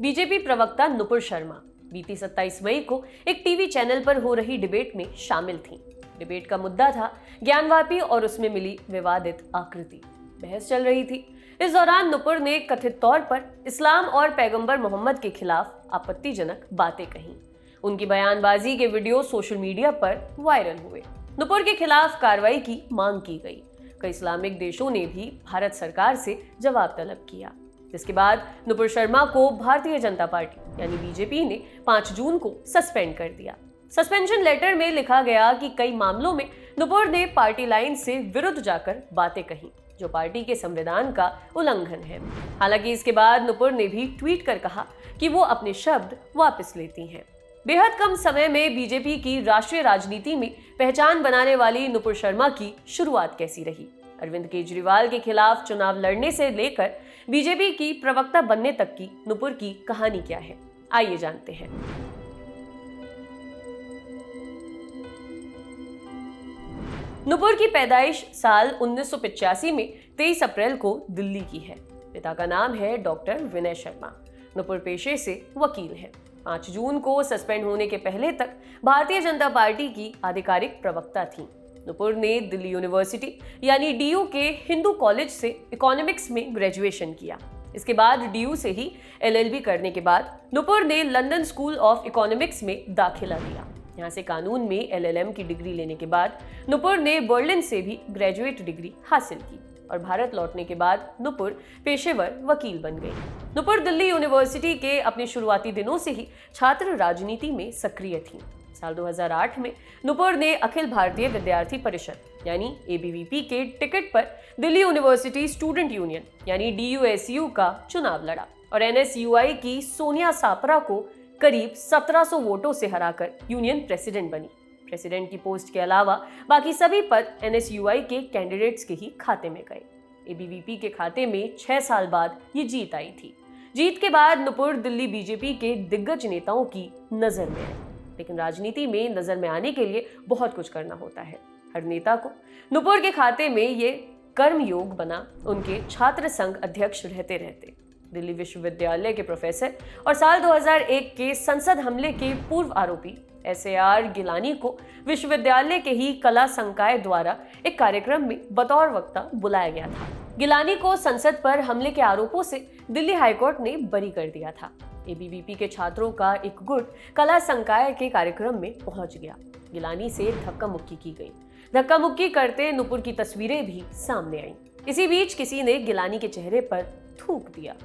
BJP प्रवक्ता नुपुर शर्मा बीती 27 मई को एक टीवी चैनल पर हो रही डिबेट में शामिल थीं। डिबेट का मुद्दा था ज्ञानवापी और उसमें मिली विवादित आकृति। बहस चल रही थी। इस दौरान नुपुर ने कथित तौर पर इस्लाम और पैगंबर मोहम्मद के खिलाफ आपत्तिजनक बातें कहीं। उनकी बयानबाजी के वीडियो सोशल मीडिया पर वायरल हुए। नुपुर के खिलाफ कार्रवाई की मांग की गई। कई इस्लामिक देशों ने भी भारत सरकार से जवाब तलब किया। जिसके बाद नुपुर शर्मा को भारतीय जनता पार्टी यानी बीजेपी ने 5 जून को सस्पेंड कर दिया। सस्पेंशन लेटर में लिखा गया कि कई मामलों में नुपुर ने पार्टी लाइन से विरुद्ध जाकर बातें कही, जो पार्टी के संविधान का उल्लंघन है। हालांकि इसके बाद नुपुर ने भी ट्वीट कर कहा कि वो अपने शब्द वापस लेती हैं। बेहद कम समय में बीजेपी की राष्ट्रीय राजनीति में पहचान बनाने वाली नुपुर शर्मा की शुरुआत कैसी रही? अरविंद केजरीवाल के खिलाफ चुनाव लड़ने से लेकर बीजेपी की प्रवक्ता बनने तक की नुपुर की कहानी क्या है, आइए जानते हैं। नुपुर की पैदाइश साल 1985 में 23 अप्रैल को दिल्ली की है। पिता का नाम है डॉक्टर विनय शर्मा। नुपुर पेशे से वकील है। 5 जून को सस्पेंड होने के पहले तक भारतीय जनता पार्टी की आधिकारिक प्रवक्ता थी। नुपुर ने दिल्ली यूनिवर्सिटी यानी डीयू के हिंदू कॉलेज से इकोनॉमिक्स में ग्रेजुएशन किया। इसके बाद डीयू से ही एलएलबी करने के बाद नुपुर ने लंदन स्कूल ऑफ इकोनॉमिक्स में दाखिला लिया। यहाँ से कानून में एलएलएम की डिग्री लेने के बाद नुपुर ने बर्लिन से भी ग्रेजुएट डिग्री हासिल की और भारत लौटने के बाद नुपुर पेशेवर वकील बन गई। नुपुर दिल्ली यूनिवर्सिटी के अपने शुरुआती दिनों से ही छात्र राजनीति में सक्रिय थी। साल 2008 में नुपुर ने अखिल भारतीय विद्यार्थी परिषद यानी एबीवीपी के टिकट पर दिल्ली यूनिवर्सिटी स्टूडेंट यूनियन यानी डीयूएसयू का चुनाव लड़ा और एनएसयूआई की सोनिया सापरा को करीब 1700 वोटों से हराकर यूनियन प्रेसिडेंट बनी। प्रेसिडेंट की पोस्ट के अलावा बाकी सभी पद एनएसयूआई के कैंडिडेट्स के ही खाते में गए। एबीवीपी के खाते में 6 साल बाद ये जीत आई थी। जीत के बाद नुपुर दिल्ली बीजेपी के दिग्गज नेताओं की नजर में आई। लेकिन राजनीति में नजर में आने के लिए बहुत कुछ करना होता है। हर नेता को नुपुर के खाते में ये कर्मयोग बना उनके छात्र संघ अध्यक्ष रहते दिल्ली विश्वविद्यालय के प्रोफेसर और साल 2001 के संसद हमले के पूर्व आरोपी एसएआर गिलानी को विश्वविद्यालय के ही कला संकाय द्वारा एक कार्यक्रम में बतौर वक्ता बुलाया गया था। गिलानी को संसद पर हमले के आरोपों से दिल्ली हाईकोर्ट ने बरी कर दिया था। एबीवीपी के छात्रों का एक गुट कला संकाय के कार्यक्रम में पहुंच गया। गिलानी से धक्का मुक्की की गई। धक्का मुक्की करते नुपुर की तस्वीरें भी सामने आईं। इसी बीच किसी ने गिलानी के चेहरे पर थूक दिया।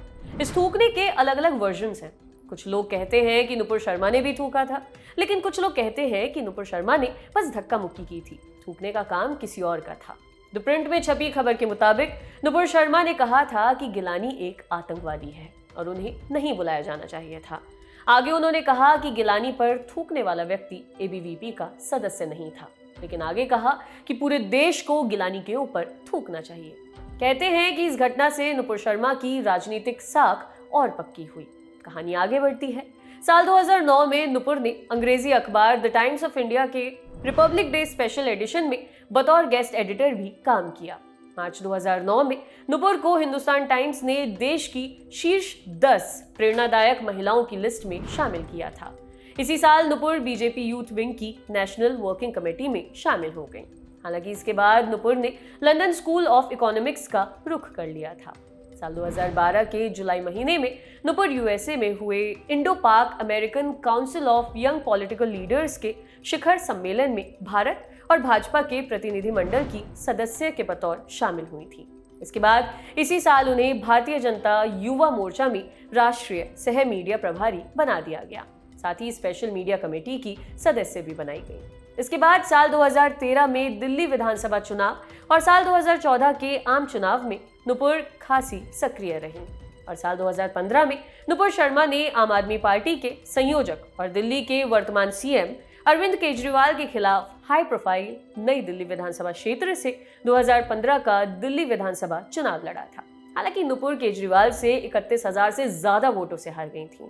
इस थूकने के अलग अलग वर्जन्स हैं। कुछ लोग कहते हैं कि नुपुर शर्मा ने भी थूका था, लेकिन कुछ लोग कहते हैं कि नुपुर शर्मा ने बस धक्का मुक्की की थी। थूकने का काम किसी और का था। द प्रिंट में छपी खबर के मुताबिक नुपुर शर्मा ने कहा था कि गिलानी एक आतंकवादी है और उन्हें नहीं बुलाया जाना चाहिए था। आगे उन्होंने कहा कि गिलानी पर थूकने वाला व्यक्ति एबीवीपी का सदस्य नहीं था, लेकिन आगे कहा कि पूरे देश को गिलानी के ऊपर थूकना चाहिए। कहते हैं कि इस घटना से नुपुर शर्मा की राजनीतिक साख और पक्की हुई। कहानी आगे बढ़ती है। साल 2009 में नुपुर ने अंग्रेजी अखबार द टाइम्स ऑफ इंडिया के रिपब्लिक डे स्पेशल एडिशन में बतौर गेस्ट एडिटर भी काम किया। मार्च 2009 में नुपुर को हिंदुस्तान टाइम्स ने देश की शीर्ष 10 प्रेरणादायक महिलाओं की लिस्ट में शामिल किया था। इसी साल नुपुर बीजेपी यूथ विंग की नेशनल वर्किंग कमेटी में शामिल हो गई। हालांकि इसके बाद नुपुर ने लंदन स्कूल ऑफ इकोनॉमिक्स का रुख कर लिया था। साल 2012 के जुलाई महीने में नुपुर यूएसए में हुए इंडो पाक American council of young political leaders के शिखर सम्मेलन में भारत और भाजपा के प्रतिनिधिमंडल की सदस्य के बतौर शामिल हुई थी। इसके बाद इसी साल उन्हें भारतीय जनता युवा मोर्चा में राष्ट्रीय सह मीडिया प्रभारी बना दिया गया। साथ ही स्पेशल मीडिया कमेटी की सदस्य भी बनाई गई। इसके बाद साल 2013 में दिल्ली विधानसभा चुनाव और साल 2014 के आम चुनाव में नुपुर खासी सक्रिय रही और साल 2015 में नुपुर शर्मा ने आम आदमी पार्टी के संयोजक और दिल्ली के वर्तमान सीएम अरविंद केजरीवाल के खिलाफ हाई प्रोफाइल नई दिल्ली विधानसभा क्षेत्र से 2015 का दिल्ली विधानसभा चुनाव लड़ा था। हालांकि नुपुर केजरीवाल से 31,000 से ज्यादा वोटों से हार गई थीं।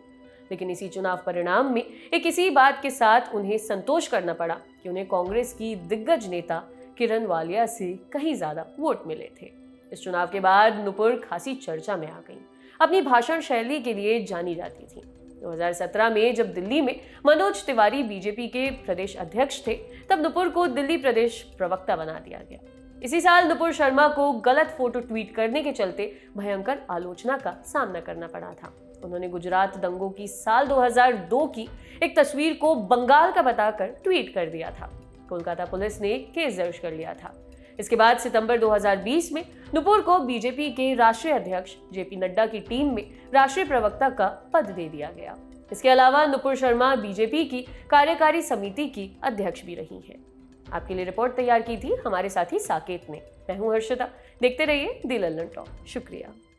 लेकिन इसी चुनाव परिणाम में एक इसी बात के साथ उन्हें संतोष करना पड़ा कि उन्हें कांग्रेस की दिग्गज नेता किरण वालिया से कहीं ज्यादा वोट मिले थे। इस चुनाव के बाद नुपुर खासी चर्चा में आ गई। अपनी भाषण शैली के लिए जानी जाती थी। 2017 में जब दिल्ली में मनोज तिवारी बीजेपी के प्रदेश अध्यक्ष थे, तब नुपुर को दिल्ली प्रदेश प्रवक्ता बना दिया गया। इसी साल नुपुर शर्मा को गलत फोटो ट्वीट करने के चलते भयंकर आलोचना का सामना करना पड़ा था। उन्होंने गुजरात दंगों की साल 2002 की एक तस्वीर को बंगाल का बताकर ट्वीट कर दिया था। कोलकाता पुलिस ने केस दर्ज कर लिया था। इसके बाद सितंबर 2020 में नुपुर को बीजेपी के राष्ट्रीय अध्यक्ष जेपी नड्डा की टीम में राष्ट्रीय प्रवक्ता का पद दे दिया गया। इसके अलावा नुपुर शर्मा बीजेपी की कार्यकारी समिति की अध्यक्ष भी रही हैं। आपके लिए रिपोर्ट तैयार की थी हमारे साथी साकेत ने। मैं हूं हर्षिता। देखते रहिए दी लल्लन टॉक। शुक्रिया।